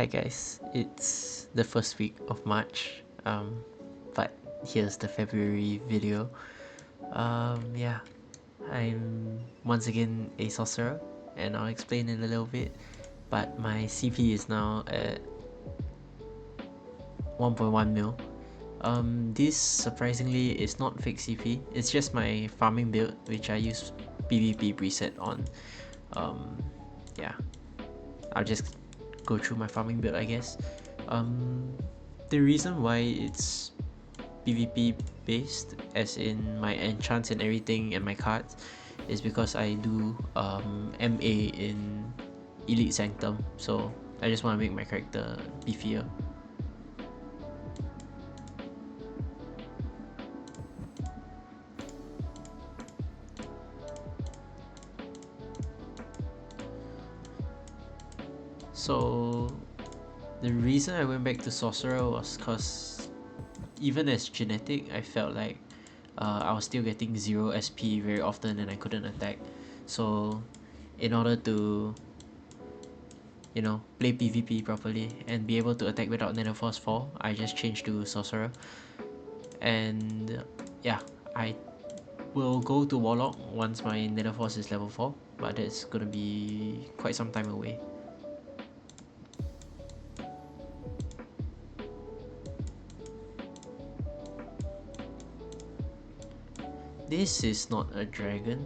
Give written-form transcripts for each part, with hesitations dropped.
Hi guys, it's the first week of March, but here's the February video. Yeah, I'm once again a sorcerer, and I'll explain in a little bit, but my CP is now at 1.1 mil. This surprisingly is not fixed CP, it's just my farming build, which I use PvP preset on. Yeah, I'll just go through my farming build, I guess. The reason why it's PvP based, as in my enchants and everything and my cards, is because I do MA in Elite Sanctum, so I just want to make my character beefier. So the reason I went back to Sorcerer was because even as genetic, I felt like I was still getting 0 SP very often and I couldn't attack. So in order to, you know, play PvP properly and be able to attack without Nether Force 4, I just changed to Sorcerer. And yeah, I will go to Warlock once my Nether Force is level 4, but that's gonna be quite some time away. This is not a dragon.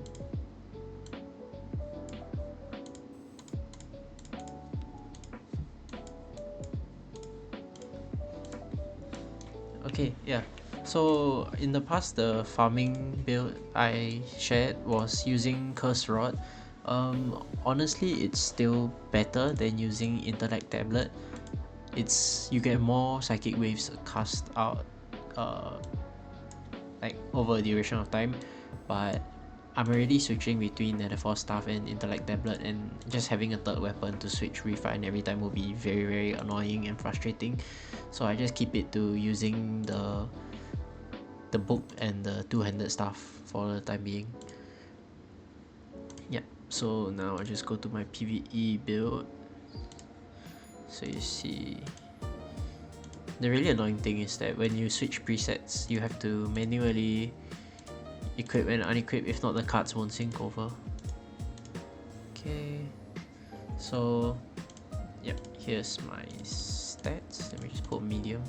Okay, yeah. So in the past, the farming build I shared was using Curse Rod. Honestly, it's still better than using Intellect Tablet. You get more psychic waves cast out, like over a duration of time, but I'm already switching between Nether Force Staff and Intellect Tablet, and just having a third weapon to switch refine every time will be very annoying and frustrating. So I just keep it to using the book and the two-handed staff for the time being. Yeah, so now I just go to my PvE build. So you see, the really annoying thing is that when you switch presets, you have to manually equip and unequip, if not the cards won't sync over. Okay, so yep, here's my stats. Let me just put medium.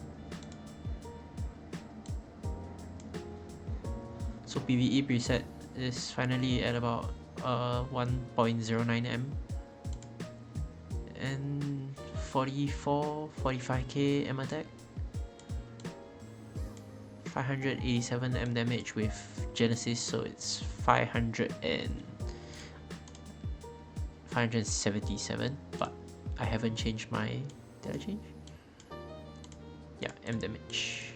So PvE preset is finally at about 1.09 M and 45k M attack, 587 M damage with Genesis, so it's 577, but I haven't changed my... Did I change? Yeah, M damage.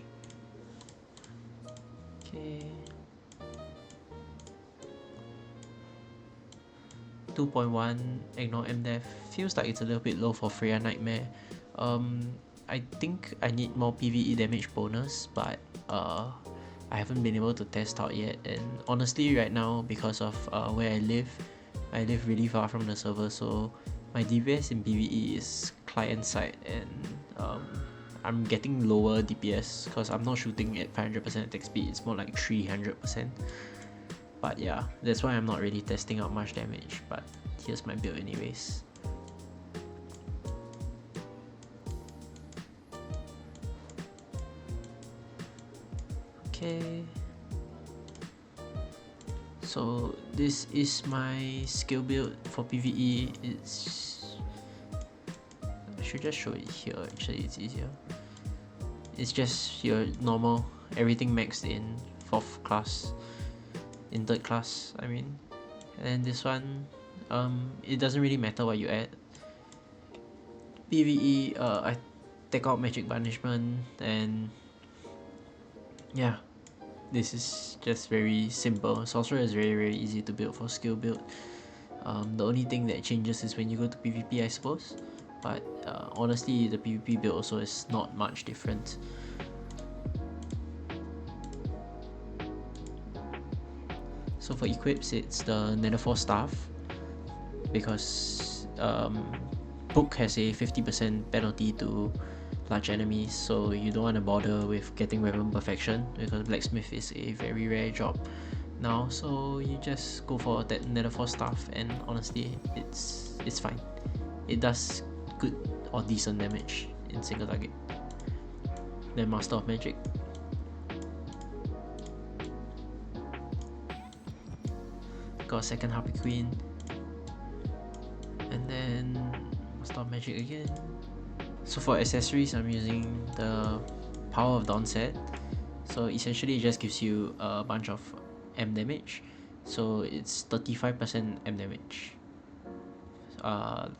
Okay. 2.1 ignore MDef. Feels like it's a little bit low for Freya Nightmare. I think I need more PvE damage bonus, but I haven't been able to test out yet. And honestly, right now, because of where I live really far from the server, so my DPS in PvE is client side, and I'm getting lower DPS because I'm not shooting at 500% attack speed, it's more like 300%. But yeah, that's why I'm not really testing out much damage, but here's my build anyways. Okay, so this is my skill build for PvE. I should just show it here, actually it's easier. It's just your normal, everything maxed in 4th class, in 3rd class I mean. And then this one, it doesn't really matter what you add. PvE, I take out magic banishment, and yeah, this is just very simple. Sorcerer is very easy to build for skill build. The only thing that changes is when you go to PvP, I suppose, but honestly the PvP build also is not much different. So for equips, it's the Nether Force Staff, because book has a 50% penalty to large enemies, so you don't want to bother with getting weapon perfection because blacksmith is a very rare job now, so you just go for that nether 4 staff, and honestly it's fine. It does good or decent damage in single target. Then Master of Magic. Got second Harpy Queen. And then Master of Magic again. So for accessories, I'm using the Power of Dawn set. So essentially it just gives you a bunch of M damage. So it's 35% M damage.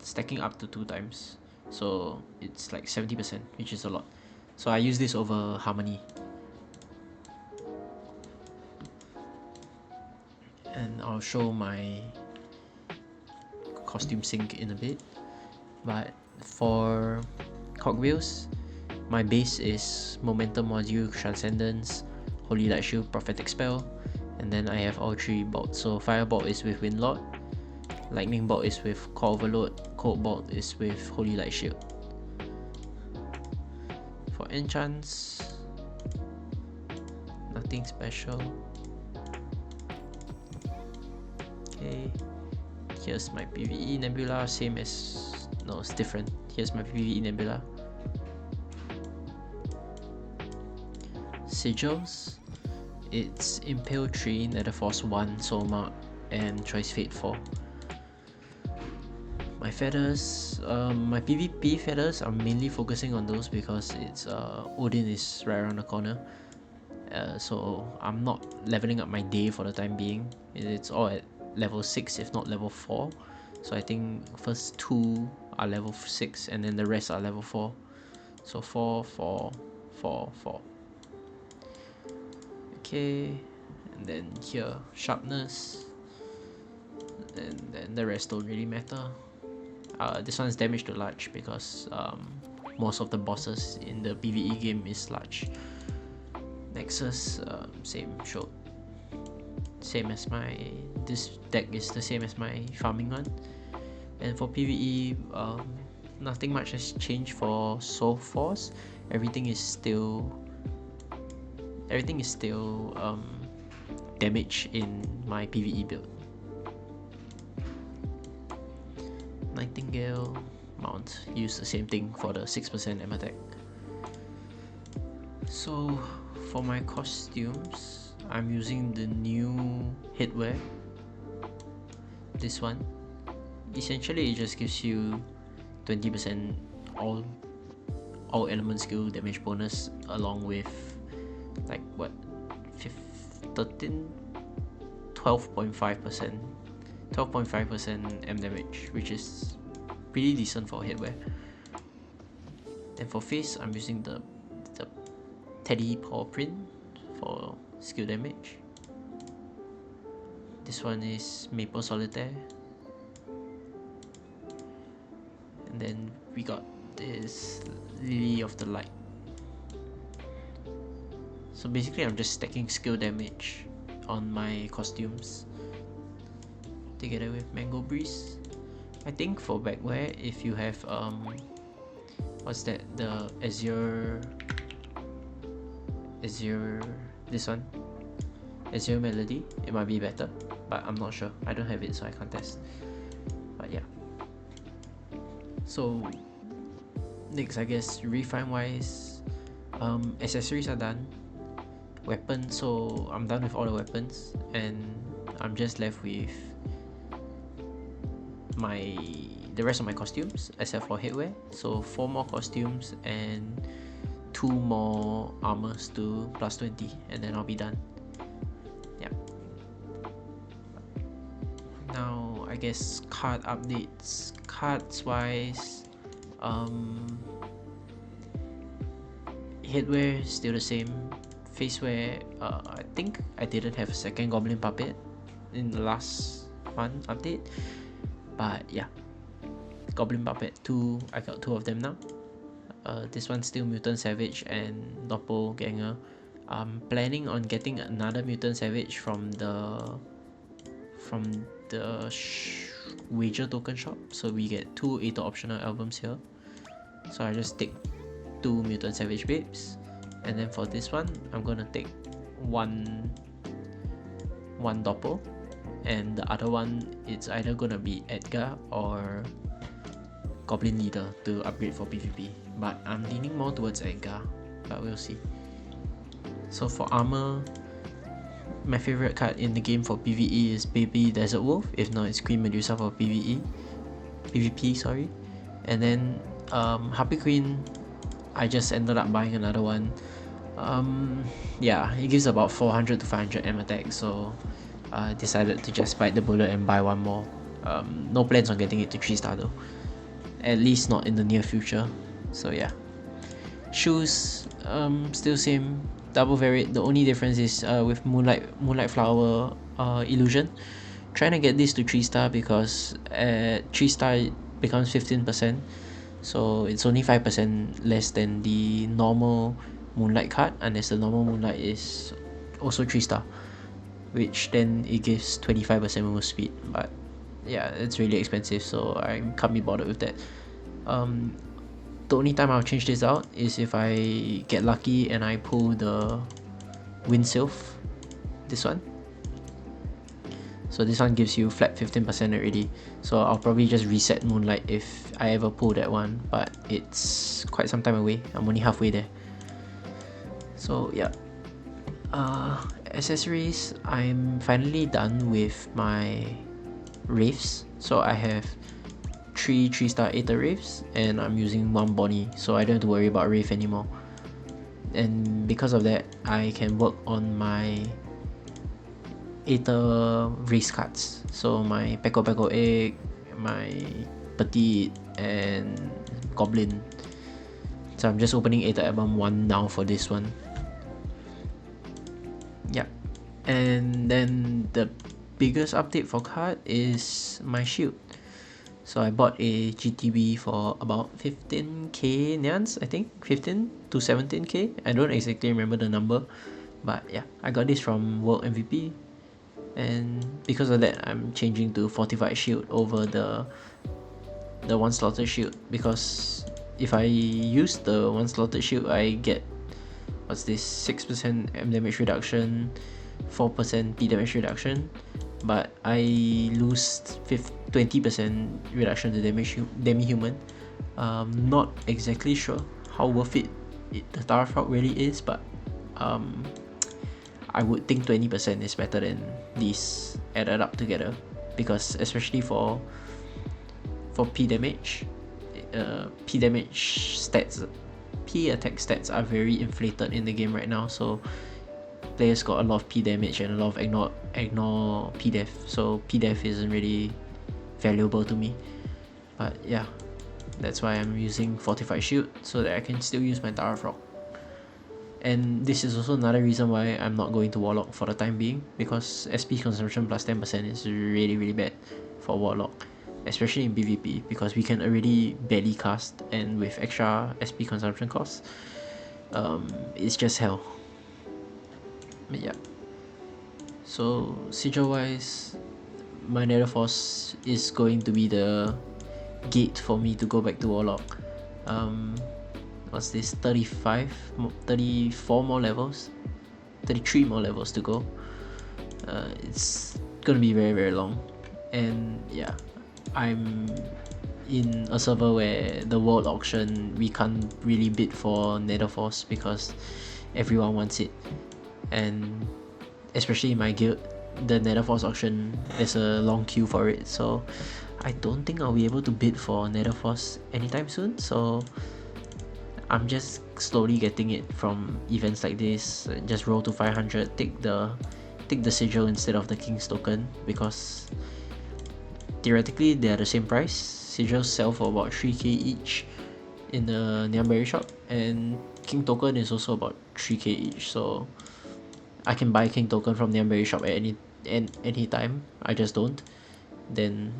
Stacking up to 2 times. So it's like 70%, which is a lot. So I use this over Harmony. And I'll show my costume sync in a bit. But for cogwheels, my base is Momentum Module, Transcendence, Holy Light Shield, Prophetic Spell, and then I have all 3 bolts. So Firebolt is with Windlord, Lightning Bolt is with Core Overload, Cold Bolt is with Holy Light Shield. For enchants, nothing special. Okay, here's my PvE Nebula, same as, no, it's different. Here's my PvE Nebula. Sigils, it's Impale 3, Nether Force 1, Soul Mark, and Choice Fate 4. My feathers, my PvP feathers, I'm mainly focusing on those because it's Odin is right around the corner. So I'm not leveling up my day for the time being. It's all at level 6 if not level 4. So I think first 2 are level 6 and then the rest are level 4. So 4, 4, 4, 4. Okay, and then here sharpness, and then the rest don't really matter. This one's damage to large because most of the bosses in the PvE game is large. Nexus, same show. Same as my, this deck is the same as my farming one. And for PvE, nothing much has changed for Soul Force. Everything is still damage in my PvE build. Nightingale mount, use the same thing for the 6% M attack. So for my costumes, I'm using the new headwear, this one. Essentially it just gives you 20% all element skill damage bonus along with like what, 12.5% M damage, which is pretty decent for headwear. Then for face, I'm using the Teddy paw print for skill damage. This one is Maple Solitaire. And then we got this Lily of the Light. So basically I'm just stacking skill damage on my costumes together with Mango Breeze. I think for backwear, if you have what's that, the Azure, this one, Azure Melody, it might be better, but I'm not sure. I don't have it, so I can't test. But yeah. So next, I guess refine wise, accessories are done. Weapons, so I'm done with all the weapons, and I'm just left with the rest of my costumes except for headwear. So 4 more costumes and 2 more armors to plus 20, and then I'll be done. Yep. Now I guess card updates. Cards wise, headwear still the same. Facewear, I think I didn't have a second Goblin Puppet in the last one update, but yeah, Goblin Puppet 2, I got 2 of them now. This one's still Mutant Savage and Doppelganger. I'm planning on getting another Mutant Savage from the wager token shop, so we get 2 Aether optional albums here. So I just take 2 Mutant Savage Babes, and then for this one I'm gonna take one Doppel, and the other one it's either gonna be Edgar or Goblin Leader to upgrade for PvP, but I'm leaning more towards Edgar, but we'll see. So for armor, my favorite card in the game for PvE is Baby Desert Wolf, if not it's Queen Medusa for PvP, sorry. And then Harpy Queen, I just ended up buying another one. Yeah, it gives about 400 to 500 M attack, so I decided to just bite the bullet and buy one more. No plans on getting it to 3-star though, at least not in the near future. So yeah, shoes, still same, double variate. The only difference is with Moonlight Flower Illusion, trying to get this to 3-star because at 3-star it becomes 15%, so it's only 5% less than the normal Moonlight card, unless the normal Moonlight is also 3-star, which then it gives 25% move speed. But yeah, it's really expensive, so I can't be bothered with that. The only time I'll change this out is if I get lucky and I pull the Wind Sylph, this one. So this one gives you flat 15% already, so I'll probably just reset Moonlight if I ever pull that one, but it's quite some time away. I'm only halfway there. So yeah, accessories, I'm finally done with my Wraiths. So I have 3 3-star Aether Wraiths and I'm using 1 Bonnie, so I don't have to worry about Wraith anymore. And because of that, I can work on my Aether race cards. So my Peko Egg, my Petite, and Goblin. So I'm just opening Aether Album 1 now for this one. Yeah. And then the biggest update for card is my shield. So I bought a GTB for about 15k nyans, I think 15 to 17k. I don't exactly remember the number, but yeah, I got this from World MVP, and because of that, I'm changing to fortified shield over the one slotted shield, because if I use the one slotted shield, I get, what's this, 6% M damage reduction, 4% P damage reduction, but I lose 20% reduction to demi-human. Not exactly sure how worth it the Tara Frog really is, but I would think 20% is better than these added up together, because especially for P damage, P damage stats, P attack stats are very inflated in the game right now, so players got a lot of P damage and a lot of ignore P def, so P def isn't really valuable to me. But yeah, that's why I'm using fortified shield, so that I can still use my Tara Frog. And this is also another reason why I'm not going to Warlock for the time being, because SP consumption plus 10% is really bad for Warlock, especially in PvP, because we can already barely cast, and with extra SP consumption costs, it's just hell. But yeah, so sigil wise, my Nether Force is going to be the gate for me to go back to Warlock. What's this, 34 more levels, 33 more levels to go. It's gonna be very long, and yeah, I'm in a server where the world auction, we can't really bid for Nether Force because everyone wants it, and especially in my guild, the Nether Force auction, there's a long queue for it, so I don't think I'll be able to bid for Nether Force anytime soon. So I'm just slowly getting it from events like this. Just roll to 500, take the sigil instead of the King's token, because theoretically they're the same price. Sigils sell for about 3k each in the Nyamberry shop, and King token is also about 3k each, so I can buy King token from Nyamberry shop at any time. I just don't. Then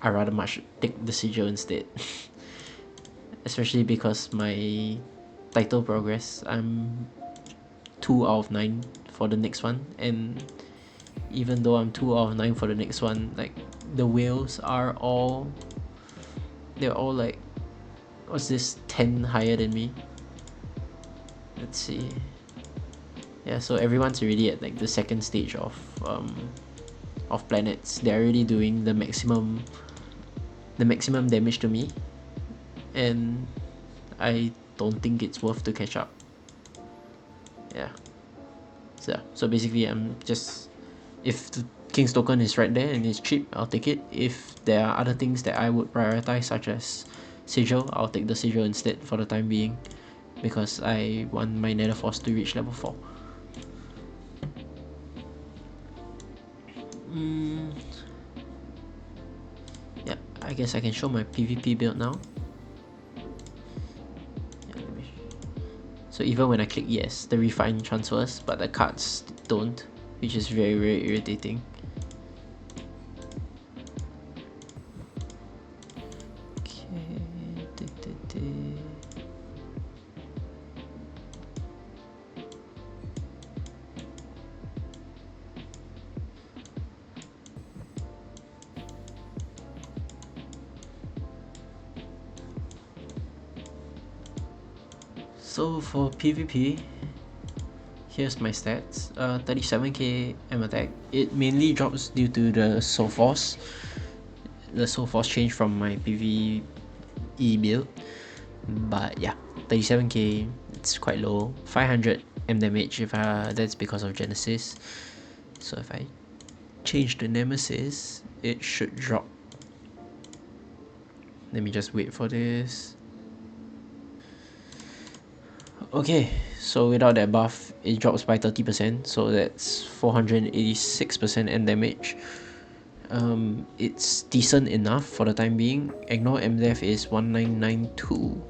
I rather much take the sigil instead. Especially because my title progress, I'm 2 out of 9 for the next one, and even though I'm 2 out of 9 for the next one, like, the whales are all, they're all like, what's this, 10 higher than me. Let's see. Yeah, so everyone's already at like the second stage of planets. They're already doing the maximum damage to me, and I don't think it's worth to catch up. Yeah. So basically I'm just, if the King's Token is right there and it's cheap, I'll take it. If there are other things that I would prioritize, such as Sigil, I'll take the Sigil instead for the time being, because I want my Nether Force to reach level 4. Yeah, I guess I can show my PvP build now. Yeah, so even when I click yes, the refine transfers, but the cards don't, which is very, very irritating. So for PvP, here's my stats. 37k M attack. It mainly drops due to the Soul Force. The Soul Force changed from my PvE build. But yeah, 37k, it's quite low. 500 M damage, if that's because of Genesis. So if I change the Nemesis, it should drop. Let me just wait for this. Okay, so without that buff, it drops by 30%, so that's 486% end damage. It's decent enough for the time being. Ignore MDEF is 1992,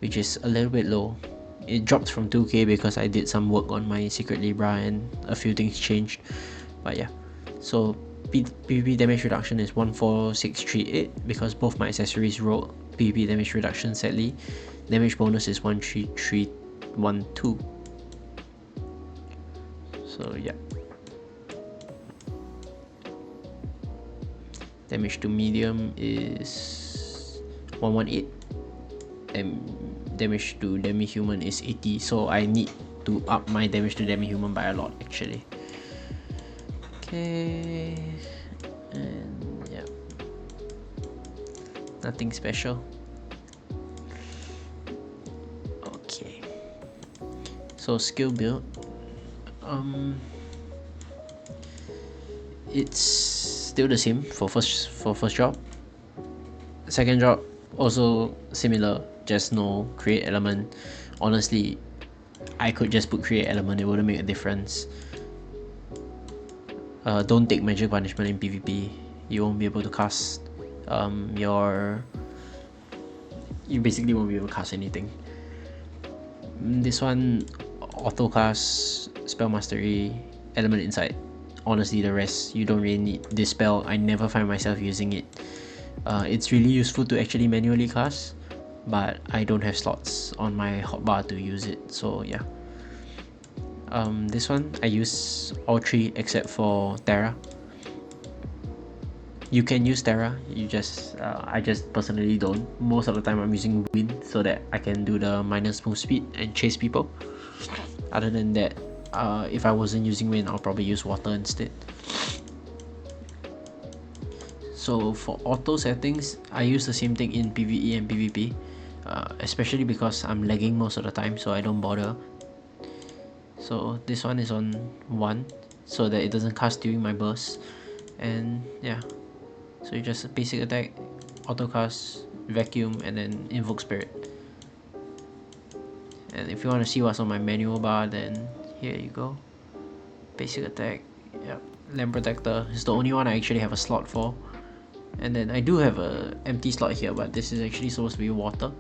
which is a little bit low. It dropped from 2k because I did some work on my Secret Libra and a few things changed. But yeah, so PvP damage reduction is 14638 because both my accessories rolled PvP damage reduction sadly. Damage bonus is 13312. So yeah. Damage to medium is 118. And damage to demi-human is 80. So I need to up my damage to demi-human by a lot actually. Okay. And yeah. Nothing special. So skill build, it's still the same for first job. Second job also similar, just no create element. Honestly, I could just put create element, it wouldn't make a difference. Don't take magic punishment in PvP. You won't be able to cast you basically won't be able to cast anything. This one, auto cast, spell mastery, element insight. Honestly, the rest you don't really need. This spell, I never find myself using it. It's really useful to actually manually cast, but I don't have slots on my hotbar to use it, so yeah. This one I use all three except for Terra. You can use Terra, I just personally don't. Most of the time I'm using Wind so that I can do the minus move speed and chase people. Other than that, if I wasn't using Wind, I'll probably use Water instead. So for auto settings, I use the same thing in PvE and PvP, especially because I'm lagging most of the time, so I don't bother. So this one is on 1 so that it doesn't cast during my burst, and yeah. So you just basic attack, auto cast, vacuum, and then invoke spirit. And if you want to see what's on my manual bar, then here you go. Basic attack, yep. Lamp protector is the only one I actually have a slot for. And then I do have a empty slot here, but this is actually supposed to be water.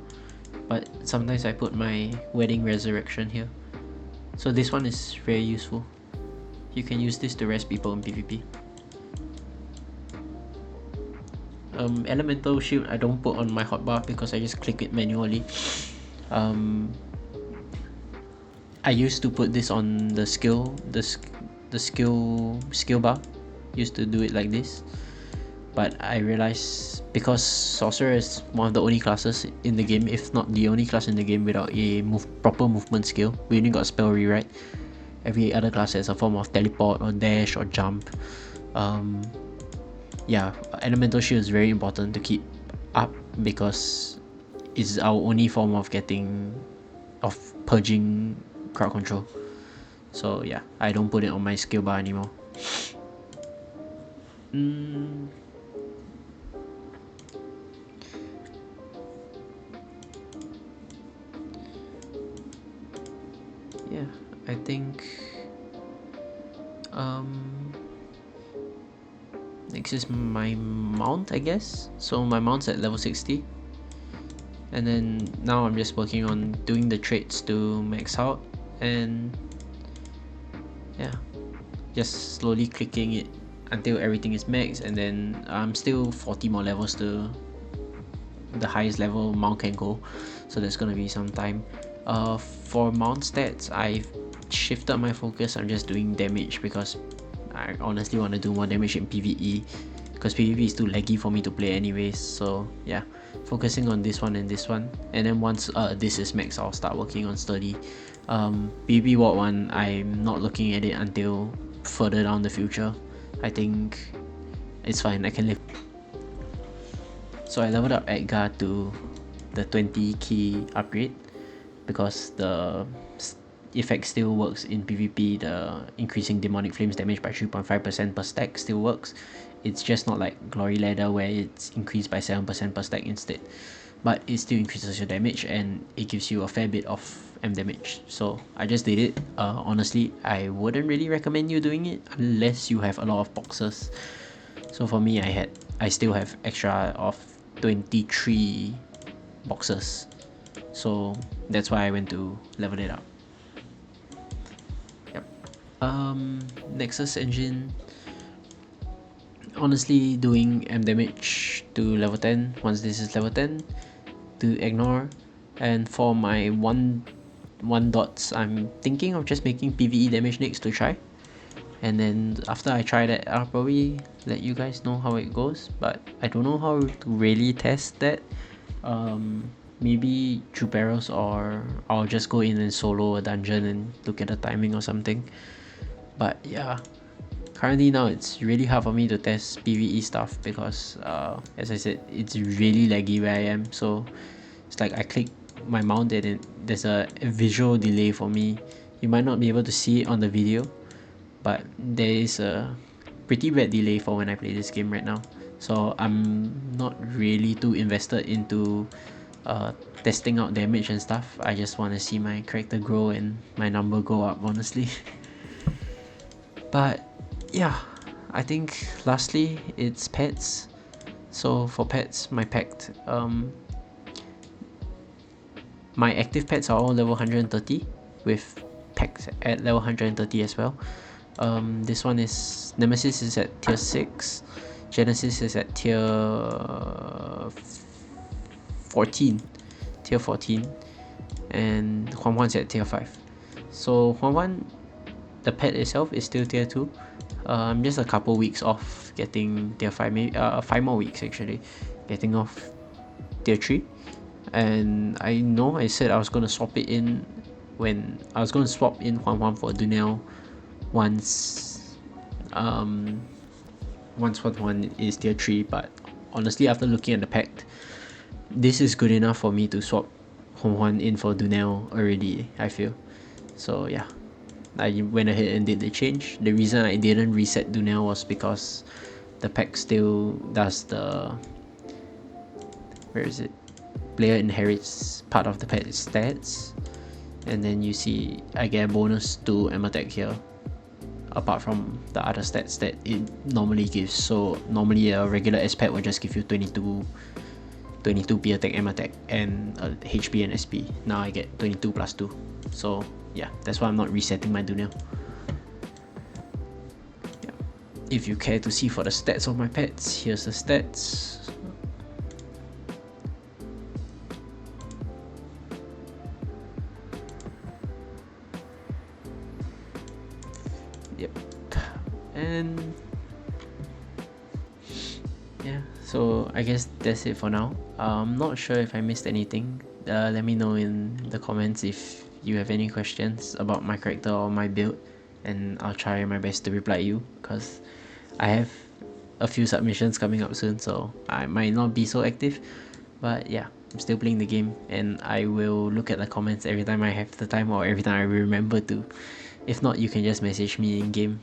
But sometimes I put my wedding resurrection here. So this one is very useful. You can use this to rest people in PvP. Elemental shield I don't put on my hotbar because I just click it manually. I used to put this on the skill bar. Used to do it like this, but I realized because Sorcerer is one of the only classes in the game, if not the only class in the game without a proper movement skill. We only got spell rewrite. Every other class has a form of teleport or dash or jump. Yeah, elemental shield is very important to keep up because it's our only form of purging crowd control. So yeah, I don't put it on my skill bar anymore. Yeah, I think next is my mount, I guess. So my mount's at level 60. And then now I'm just working on doing the traits to max out, and yeah, just slowly clicking it until everything is max, and then I'm still 40 more levels to the highest level mount can go, so there's gonna be some time. For mount stats, I've shifted my focus. I'm just doing damage because I honestly want to do more damage in PvE, because PvP is too laggy for me to play anyways. So yeah, focusing on this one and this one, and then once this is max, I'll start working on sturdy. PvP Ward 1, I'm not looking at it until further down the future. I think it's fine, I can live. So I leveled up Edgar to the 20 key upgrade because the effect still works in PvP. The increasing demonic flames damage by 3.5% per stack still works. It's just not like Glory Ladder where it's increased by 7% per stack instead, but it still increases your damage and it gives you a fair bit of M damage. So I just did it. Honestly, I wouldn't really recommend you doing it unless you have a lot of boxes. So for me, I still have extra of 23 boxes, so that's why I went to level it up. Yep. Nexus engine, honestly doing M damage to level 10 once this is level 10 to ignore. And for my one dots, I'm thinking of just making PvE damage next to try, and then after I try that, I'll probably let you guys know how it goes. But I don't know how to really test that. Maybe through barrels, or I'll just go in and solo a dungeon and look at the timing or something. But yeah, currently now it's really hard for me to test PvE stuff because as I said, it's really laggy where I am. So it's like I click my mount and there's a visual delay for me. You might not be able to see it on the video, but there is a pretty bad delay for when I play this game right now. So I'm not really too invested into testing out damage and stuff. I just want to see my character grow and my number go up, honestly. But yeah, I think lastly it's pets. So for pets, my pact, my active pets are all level 130 with packs at level 130 as well. This one is Nemesis is at tier 6, Genesis is at tier 14, and Huan Huan's at tier 5. So Huan Huan, the pet itself is still tier 2. I'm just a couple weeks off getting tier 5, maybe 5 more weeks actually, getting off tier 3. And I know I said I was going to swap it in when I was going to swap in Huan Huan for Dunel once Huan Huan is tier 3, but honestly after looking at the pact, this is good enough for me to swap Huan Huan in for Dunel already, I feel. So yeah, I went ahead and did the change. The reason I didn't reset Dunel was because the pack still does the, where is it, player inherits part of the pet's stats, and then you see I get a bonus to M attack here apart from the other stats that it normally gives. So normally a regular S pet will just give you 22 P attack, M attack, and HP and SP. Now I get 22 plus 2. So yeah, that's why I'm not resetting my Dunel. Yeah. If you care to see for the stats of my pets, here's the stats. Yep. And yeah, so I guess that's it for now. I'm not sure if I missed anything. Let me know in the comments if you have any questions about my character or my build, and I'll try my best to reply you, because I have a few submissions coming up soon, so I might not be so active. But yeah, I'm still playing the game, and I will look at the comments every time I have the time or every time I remember to. If not, you can just message me in game.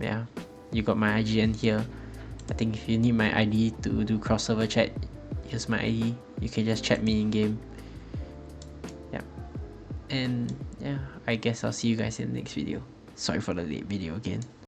Yeah, you got my IGN here. I think if you need my ID to do crossover chat, here's my ID. You can just chat me in game. Yeah, and yeah, I guess I'll see you guys in the next video. Sorry for the late video again.